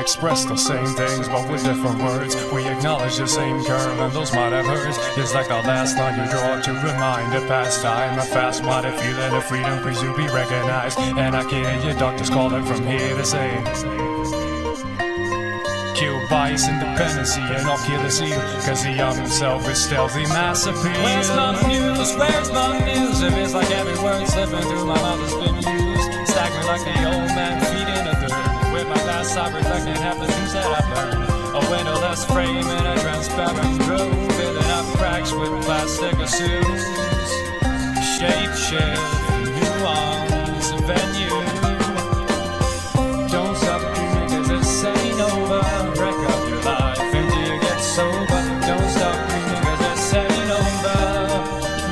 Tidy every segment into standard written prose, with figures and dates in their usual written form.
express the same things, but with different words. We acknowledge the same curve, and those might have hurt. It's like our last line you draw to remind a past time, a fast mighty feeling of freedom, please to be recognized. And I can hear your doctors calling from here to say, kill bias, independency, and I'll kill the seal, cause the young himself is stealthy mass appeal. Where's my muse? Where's my muse? It feels like every word slipping through my mouth has been used. Staggering like the old man feeding a dirt. With my past I reflect and have the things that I've learned. A windowless frame in a transparent room, filling up cracks with plastic assumes. Shape shift, nuance, venue. Don't stop dreaming cause this ain't over. Wreck up your life until you get sober. Don't stop dreaming cause this ain't over,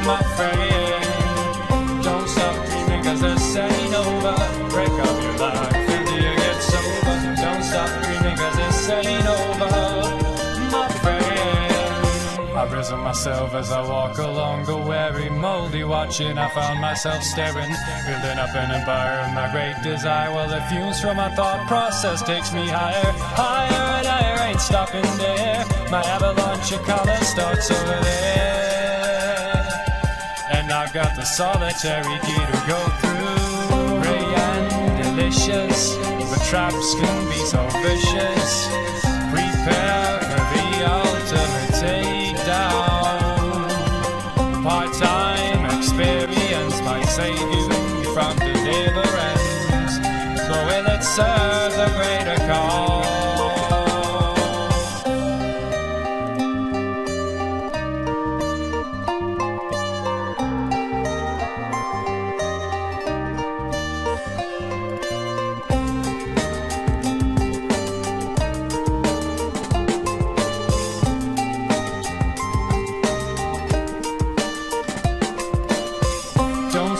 my friend. Don't stop dreaming cause this ain't over. Wreck up your life until you get sober. Don't stop dreaming cause this ain't over, my friend. I've risen myself as I walk along the weary, moldy watching. I found myself staring, building up an empire of my great desire. Well, the fumes from my thought process takes me higher, higher and higher, ain't stopping there. My avalanche of color starts over there, and I've got the solitary key to go through. Ray and delicious, but traps can be so vicious. Prepare for the ultimate takedown. Part-time experience might save you from deliverance, so will it serve the greater cause? Don't